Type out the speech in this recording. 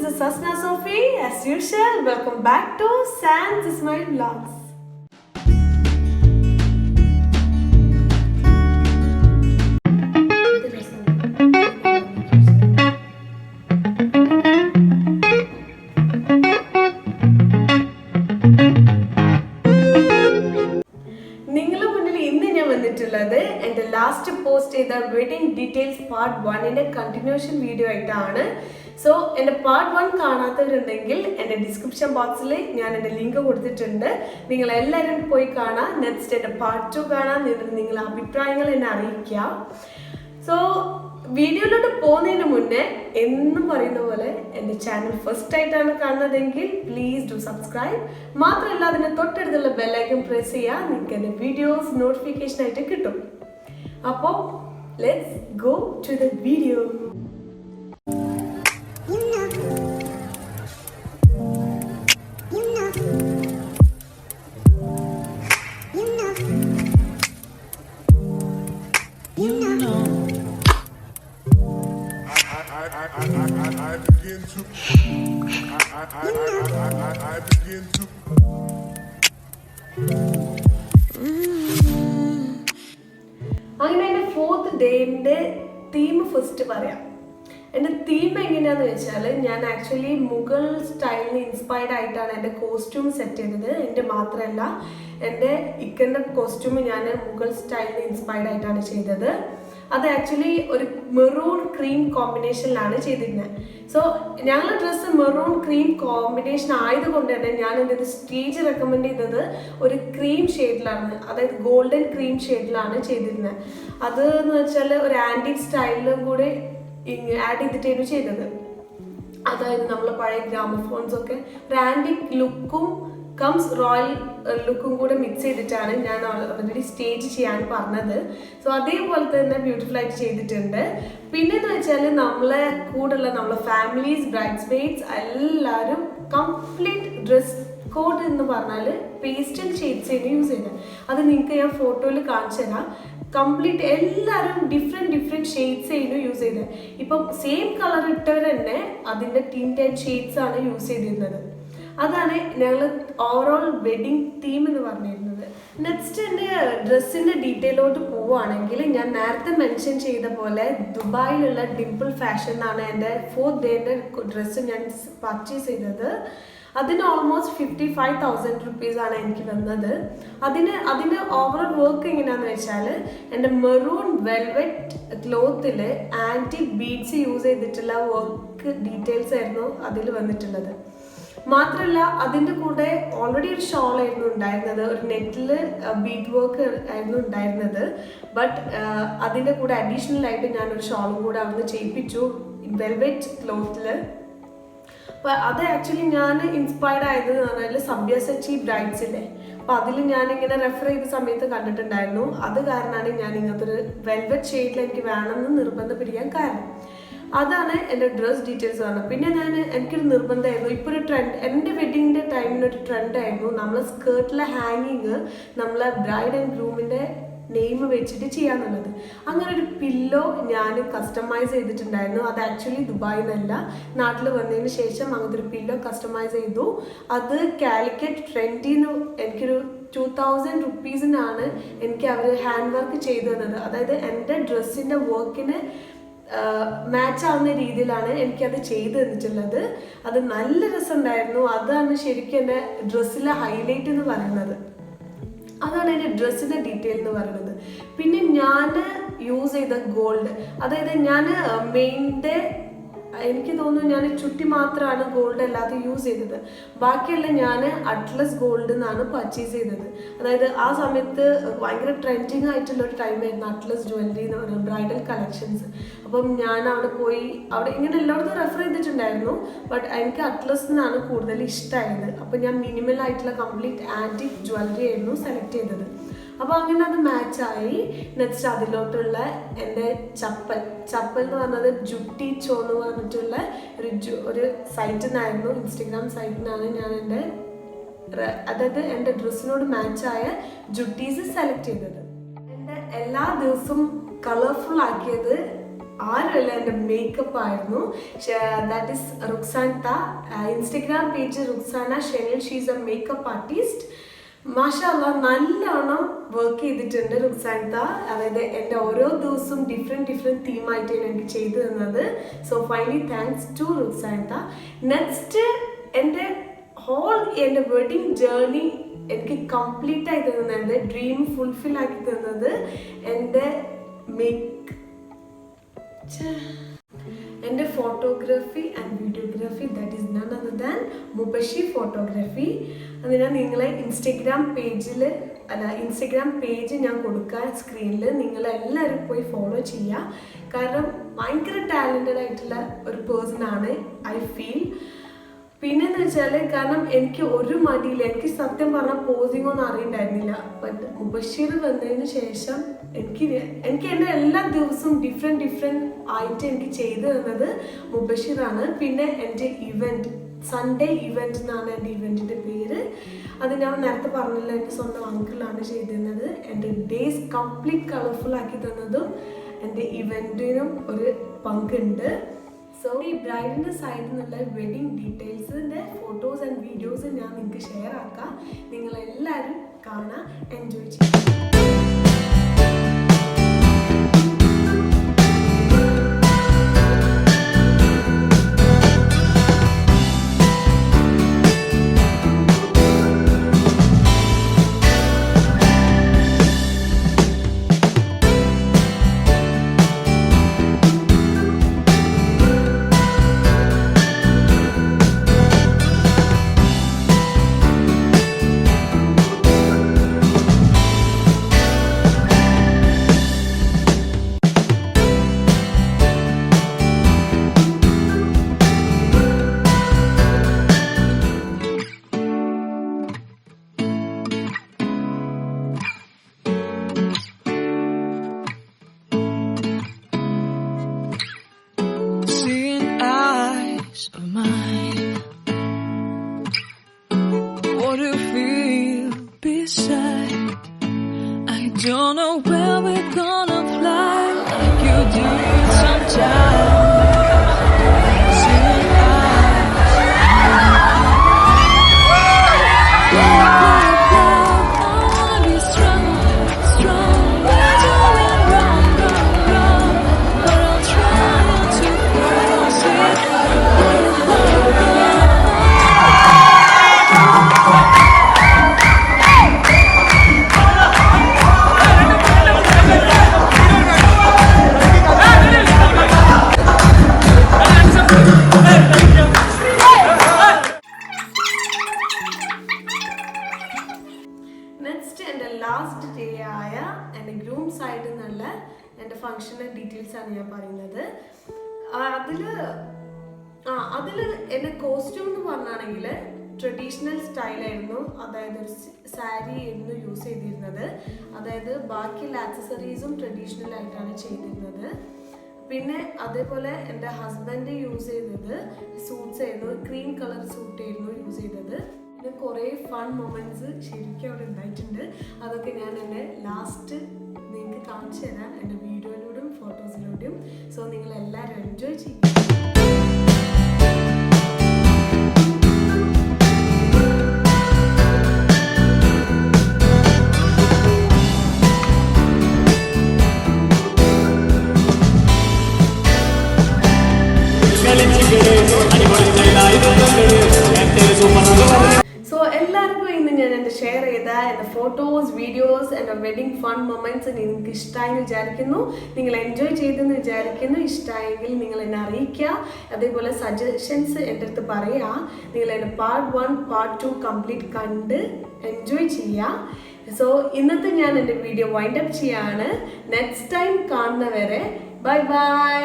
is Sasna Sophie. As usual, welcome back to Sans Ismail Vlogs. And the last post is the wedding details part 1 in a continuation video. So, in the part 1 കാണാത്തവരുണ്ടെങ്കിൽ എൻ്റെ description ബോക്സിൽ ഞാൻ എൻ്റെ link കൊടുത്തിട്ടുണ്ട്. നിങ്ങൾ എല്ലാവരും പോയി കാണാം. നെക്സ്റ്റ് എൻ്റെ പാർട്ട് 2 കാണാം. നിങ്ങളുടെ അഭിപ്രായങ്ങൾ എന്നെ അറിയിക്കുക. സോ വീഡിയോയിലോട്ട് പോകുന്നതിന് മുന്നേ എന്നും പറയുന്ന പോലെ എൻ്റെ ചാനൽ ഫസ്റ്റ് ആയിട്ടാണ് കാണുന്നതെങ്കിൽ പ്ലീസ് ഡു സബ്സ്ക്രൈബ്. മാത്രമല്ല അതിൻ്റെ തൊട്ടടുത്തുള്ള ബെല്ലൈക്കൺ പ്രസ് ചെയ്യുക. നിങ്ങൾക്ക് എൻ്റെ വീഡിയോസ് നോട്ടിഫിക്കേഷൻ ആയിട്ട് കിട്ടും. അപ്പോൾ let's go to the video. അങ്ങനെ എൻ്റെ 4th ഡേയുടെ തീം ഫസ്റ്റ് പറയാം. എൻ്റെ തീം എങ്ങനെയാണെന്ന് വെച്ചാൽ ഞാൻ ആക്ച്വലി മുഗൾ സ്റ്റൈലിന് ഇൻസ്പയർഡ് ആയിട്ടാണ് എൻ്റെ കോസ്റ്റ്യൂം സെറ്റ് ചെയ്തത്. എൻ്റെ മാത്രമല്ല എൻ്റെ ഇക്കൻ്റെ കോസ്റ്റ്യൂം ഞാൻ മുഗൾ സ്റ്റൈലിന് ഇൻസ്പയർഡ് ആയിട്ടാണ് ചെയ്തത്. അത് ആക്ച്വലി ഒരു മെറൂൺ ക്രീം കോമ്പിനേഷനിലാണ് ചെയ്തിരുന്നത്. സോ ഞങ്ങളുടെ ഡ്രസ്സ് മെറൂൺ ക്രീം കോമ്പിനേഷൻ ആയതുകൊണ്ട് തന്നെ ഞാൻ എൻ്റെ സ്റ്റേജ് റെക്കമെൻഡ് ചെയ്തത് ഒരു ക്രീം ഷെയ്ഡിലാണ്, അതായത് ഗോൾഡൻ ക്രീം ഷെയ്ഡിലാണ് ചെയ്തിരുന്നത്. അത് എന്ന് വെച്ചാൽ ഒരു ആൻറ്റിക് സ്റ്റൈലിലും കൂടി ആഡ് ചെയ്തിട്ടായിരുന്നു ചെയ്തത്. അതായത് നമ്മൾ പഴയ ഗ്രാമഫോൺസ് ഒക്കെ ഒരു ആൻറ്റിക് ലുക്കും കംസ് റോയൽ ലുക്കും കൂടെ മിക്സ് ചെയ്തിട്ടാണ് ഞാൻ ഓൾറെഡി സ്റ്റേജ് ചെയ്യാൻ പറഞ്ഞത്. സോ അതേപോലെ തന്നെ ബ്യൂട്ടിഫുൾ ആയിട്ട് ചെയ്തിട്ടുണ്ട്. പിന്നെന്ന് വെച്ചാൽ നമ്മളെ കൂടെയുള്ള നമ്മളെ ഫാമിലീസ്, ബ്രൈഡ്സ് മെയ്ഡ്സ് എല്ലാവരും കംപ്ലീറ്റ് ഡ്രസ് കോഡ് എന്ന് പറഞ്ഞാൽ പേസ്റ്റൽ ഷെയ്ഡ്സ് ആണ് യൂസ് ചെയ്തത്. അത് നിങ്ങൾക്ക് ഞാൻ ഫോട്ടോയിൽ കാണിച്ചു തരാം. കംപ്ലീറ്റ് എല്ലാവരും ഡിഫറെൻറ്റ് ഷെയ്ഡ്സ് ആയിരുന്നു യൂസ് ചെയ്തത്. ഇപ്പം സെയിം കളർ ഇട്ടവർ തന്നെ അതിൻ്റെ ടിൻറ്റ് ആൻഡ് ഷെയ്ഡ്സ് ആണ് യൂസ് ചെയ്തിരുന്നത്. അതാണ് ഞങ്ങൾ ഓവറോൾ വെഡിങ് തീം എന്ന് പറഞ്ഞിരുന്നത്. നെക്സ്റ്റ് എൻ്റെ ഡ്രസ്സിൻ്റെ ഡീറ്റെയിലോട്ട് പോവുകയാണെങ്കിൽ ഞാൻ നേരത്തെ മെൻഷൻ ചെയ്ത പോലെ ദുബായിലുള്ള ഡിംപിൾ ഫാഷൻ എന്നാണ് എൻ്റെ 4th ഡേയുടെ ഡ്രസ്സ് ഞാൻ പർച്ചേസ് ചെയ്തത്. അതിന് ഓൾമോസ്റ്റ് 55,000 റുപ്പീസാണ് എനിക്ക് വന്നത്. അതിൻ്റെ ഓവറോൾ വർക്ക് എങ്ങനെയാണെന്ന് വെച്ചാൽ എൻ്റെ മെറൂൺ വെൽവെറ്റ് ക്ലോത്തിൽ ആൻറ്റിക് ബീഡ്സ് യൂസ് ചെയ്തിട്ടുള്ള വർക്ക് ഡീറ്റെയിൽസ് ആയിരുന്നു അതിൽ വന്നിട്ടുള്ളത്. മാത്രമല്ല അതിൻ്റെ കൂടെ ഓൾറെഡി ഒരു ഷോൾ ആയിരുന്നു ഉണ്ടായിരുന്നത്, ഒരു നെറ്റിൽ ബീഡ് വർക്ക് ആയിരുന്നു ഉണ്ടായിരുന്നത്. ബട്ട് അതിൻ്റെ കൂടെ അഡീഷണൽ ആയിട്ട് ഞാനൊരു ഷോളും കൂടെ അവിടുന്ന് ചെയ്യിപ്പിച്ചു വെൽവെറ്റ് ക്ലോത്തിൽ. അപ്പോൾ അത് ആക്ച്വലി ഞാൻ ഇൻസ്പയർഡ് ആയത് എന്ന് പറഞ്ഞാൽ സബ്യാസച്ചി ബ്രൈഡ്സില്ലേ, അപ്പോൾ അതിൽ ഞാനിങ്ങനെ റെഫർ ചെയ്ത സമയത്ത് കണ്ടിട്ടുണ്ടായിരുന്നു. അത് കാരണമാണ് ഞാൻ ഇങ്ങനത്തെ ഒരു വെൽവെറ്റ് ഷെയ്ഡിൽ എനിക്ക് വേണമെന്ന് നിർബന്ധം പിടിക്കാൻ കാരണം. അതാണ് എൻ്റെ ഡ്രസ് ഡീറ്റെയിൽസ് പറഞ്ഞത്. പിന്നെ എനിക്കൊരു നിർബന്ധമായിരുന്നു, ഇപ്പോൾ ഒരു ട്രെൻഡ്, എൻ്റെ വെഡിങ്ങിൻ്റെ ടൈമിനൊരു ട്രെൻഡായിരുന്നു നമ്മളെ സ്കേർട്ടിലെ ഹാങ്ങിങ് നമ്മളെ ബ്രൈഡ് ആൻഡ് ഗ്രൂമിൻ്റെ നെയിം വെച്ചിട്ട് ചെയ്യാന്നുള്ളത്. അങ്ങനെ ഒരു പില്ലോ ഞാൻ കസ്റ്റമൈസ് ചെയ്തിട്ടുണ്ടായിരുന്നു. അത് ആക്ച്വലി ദുബായിൽ നിന്നല്ല, നാട്ടിൽ വന്നതിന് ശേഷം അങ്ങനത്തെ ഒരു പില്ലോ കസ്റ്റമൈസ് ചെയ്തു. അത് കാലിക്കറ്റ് ട്രെൻഡിന്ന് എനിക്കൊരു 2000 റുപ്പീസിനാണ് എനിക്ക് അവർ ഹാൻഡ് വർക്ക് ചെയ്തു തന്നത്. അതായത് എൻ്റെ ഡ്രസ്സിൻ്റെ വർക്കിന് മാച്ച് ആവുന്ന രീതിയിലാണ് എനിക്കത് ചെയ്തു തന്നിട്ടുള്ളത്. അത് നല്ല രസമുണ്ടായിരുന്നു. അതാണ് ശരിക്കും എൻ്റെ ഡ്രസ്സിലെ ഹൈലൈറ്റ് എന്ന് പറയുന്നത്. അതാണ് എൻ്റെ ഡ്രസ്സിൻ്റെ ഡീറ്റെയിൽ എന്ന് പറയുന്നത്. പിന്നെ ഞാൻ യൂസ് ചെയ്ത ഗോൾഡ്, അതായത് ഞാൻ മെയിൻ്റെ എനിക്ക് തോന്നുന്നു ഞാൻ ചുറ്റി മാത്രമാണ് ഗോൾഡ് അല്ലാതെ യൂസ് ചെയ്തത്. ബാക്കിയെല്ലാം ഞാൻ അറ്റ്ലസ് ഗോൾഡ് എന്നാണ് പർച്ചേസ് ചെയ്തത്. അതായത് ആ സമയത്ത് ഭയങ്കര ട്രെൻഡിങ് ആയിട്ടുള്ള ഒരു ടൈമായിരുന്നു അറ്റ്ലസ് ജ്വല്ലറി എന്ന് പറയുന്നത്, ബ്രൈഡൽ കളക്ഷൻസ്. അപ്പം ഞാൻ അവിടെ പോയി അവിടെ ഇങ്ങനെ എല്ലായിടത്തും റെഫർ ചെയ്തിട്ടുണ്ടായിരുന്നു. ബട്ട് എനിക്ക് അറ്റ്ലസ് എന്നാണ് കൂടുതൽ ഇഷ്ടമായത്. അപ്പം ഞാൻ മിനിമൽ ആയിട്ടുള്ള കംപ്ലീറ്റ് ആൻറ്റിക് ജ്വല്ലറി ആയിരുന്നു സെലക്ട് ചെയ്തത്. അപ്പോൾ അങ്ങനെ അത് മാച്ചായി. നെക്സ്റ്റ് അതിലോട്ടുള്ള എൻ്റെ ചപ്പൽ എന്ന് പറഞ്ഞത് ജുട്ടി ചോ എന്ന് പറഞ്ഞിട്ടുള്ള ഒരു സൈറ്റിൽ നിന്നായിരുന്നു, ഇൻസ്റ്റഗ്രാം സൈറ്റിൽ നിന്നാണ് ഞാൻ അതായത് എൻ്റെ ഡ്രസ്സിനോട് മാച്ചായ ജുട്ടീസ് സെലക്ട് ചെയ്തത്. എൻ്റെ എല്ലാ ദിവസവും കളർഫുൾ ആക്കിയത് ആരുമല്ല, എൻ്റെ മേക്കപ്പ് ആയിരുന്നു. That is Ruksantha. Instagram page Ruksana Shenil. She's a makeup artist. മാഷാഅല്ലാ നല്ലോണം വർക്ക് ചെയ്തിട്ടുണ്ട് റുക്സാൻത. അതായത് എൻ്റെ ഓരോ ദിവസവും ഡിഫറെൻറ്റ് തീമായിട്ടാണ് എനിക്ക് ചെയ്തു തന്നത്. So finally thanks to Ruksantha. Next എൻ്റെ എൻ്റെ വെഡിങ് ജേർണി എനിക്ക് കംപ്ലീറ്റ് ആയി തന്നത്, ഡ്രീം ഫുൾഫിൽ ആക്കി തന്നത് എൻ്റെ photography and videography. That is none other than Mubashi photography. അത് ഞാൻ നിങ്ങളെ ഇൻസ്റ്റഗ്രാം പേജ് ഞാൻ കൊടുക്കുക സ്ക്രീനിൽ. നിങ്ങളെല്ലാവരും പോയി ഫോളോ ചെയ്യുക. കാരണം ഭയങ്കര ടാലൻറ്റഡ് ആയിട്ടുള്ള ഒരു പേഴ്സൺ ആണ് ഐ ഫീൽ. പിന്നെന്ന് വെച്ചാൽ കാരണം എനിക്ക് ഒരു മടിയില്ല. എനിക്ക് സത്യം പറഞ്ഞാൽ പോസിംഗ് ഒന്നും അറിയണ്ടായിരുന്നില്ല. ബട്ട് മുബഷീർ വന്നതിന് ശേഷം എനിക്ക് എൻ്റെ എല്ലാ ദിവസവും ഡിഫറെൻറ്റ് ആയിട്ട് എനിക്ക് ചെയ്തു തന്നത് മുബഷീറാണ്. പിന്നെ എൻ്റെ സൺഡേ ഇവൻറ്റ് എന്നാണ് എൻ്റെ ഇവൻറ്റിൻ്റെ പേര്. അത് ഞാൻ നേരത്തെ പറഞ്ഞില്ല, എൻ്റെ സ്വന്തം അങ്കിളാണ് ചെയ്തിരുന്നത്. എൻ്റെ ഡേയ്സ് കംപ്ലീറ്റ് കളർഫുൾ ആക്കി തന്നതും എൻ്റെ ഇവൻറ്റിനും ഒരു പങ്കുണ്ട്. സോ ഈ ബ്രൈഡിൻ്റെ സൈഡിൽ നിന്നുള്ള വെഡിങ് ഡീറ്റെയിൽസിൻ്റെ ഫോട്ടോസ് ആൻഡ് വീഡിയോസ് ഞാൻ നിങ്ങൾക്ക് ഷെയർ ആക്കാം. നിങ്ങളെല്ലാവരും കാണാൻ എൻജോയ് ചെയ്യും. Of mine, what do you feel beside? I don't know where we're gonna fly like you did sometimes. Seeing eyes, I wanna be strong, we're doing wrong, but I'll try to force it. Next എൻ്റെ last day ആയ എൻ്റെ groom സൈഡിൽ നിന്നുള്ള എൻ്റെ functional details ആണ് ഞാൻ പറയുന്നത്. അതിൽ എൻ്റെ കോസ്റ്റ്യൂം എന്ന് പറഞ്ഞാണെങ്കിൽ ട്രഡീഷണൽ സ്റ്റൈലായിരുന്നു. അതായത് ഒരു സാരി ആയിരുന്നു യൂസ് ചെയ്തിരുന്നത്. അതായത് ബാക്കിയുള്ള ആക്സസറീസും ട്രഡീഷണൽ ആയിട്ടാണ് ചെയ്തിരുന്നത്. പിന്നെ അതേപോലെ എൻ്റെ ഹസ്ബൻഡ് യൂസ് ചെയ്തത് സൂട്ട്സ് ആയിരുന്നു. ക്രീം കളർ സൂട്ട് ആയിരുന്നു യൂസ് ചെയ്തത്. പിന്നെ കുറേ ഫൺ മൊമെൻറ്റ്സ് ശരിക്കും അവിടെ ഉണ്ടായിട്ടുണ്ട്. അതൊക്കെ ഞാൻ എൻ്റെ ലാസ്റ്റ് നിങ്ങൾക്ക് കാണിച്ചു തരാം എൻ്റെ വീഡിയോയിലൂടെയും ഫോട്ടോസിലൂടെയും. സോ നിങ്ങളെല്ലാവരും എൻജോയ് ചെയ്യും. സോ എല്ലാവർക്കും ഇന്ന് ഞാൻ എൻ്റെ ഷെയർ ചെയ്ത എൻ്റെ ഫോട്ടോസ്, വീഡിയോസ്, എൻ്റെ വെഡിങ് ഫൺ മൊമെൻറ്റ്സ് നിങ്ങൾക്ക് ഇഷ്ടമായെന്ന് വിചാരിക്കുന്നു. നിങ്ങൾ എൻജോയ് ചെയ്തെന്ന് വിചാരിക്കുന്നു. ഇഷ്ടമായെങ്കിൽ നിങ്ങൾ എന്നെ അറിയിക്കുക. അതേപോലെ സജഷൻസ് എൻ്റെ അടുത്ത് പറയുക. നിങ്ങൾ എൻ്റെ പാർട്ട് 1, പാർട്ട് 2 കംപ്ലീറ്റ് കണ്ട് എൻജോയ് ചെയ്യുക. സോ ഇന്നത്തെ ഞാൻ എൻ്റെ വീഡിയോ വൈൻഡ് അപ്പ് ചെയ്യാണ്. നെക്സ്റ്റ് ടൈം കാണുന്നവരെ ബൈ ബൈ.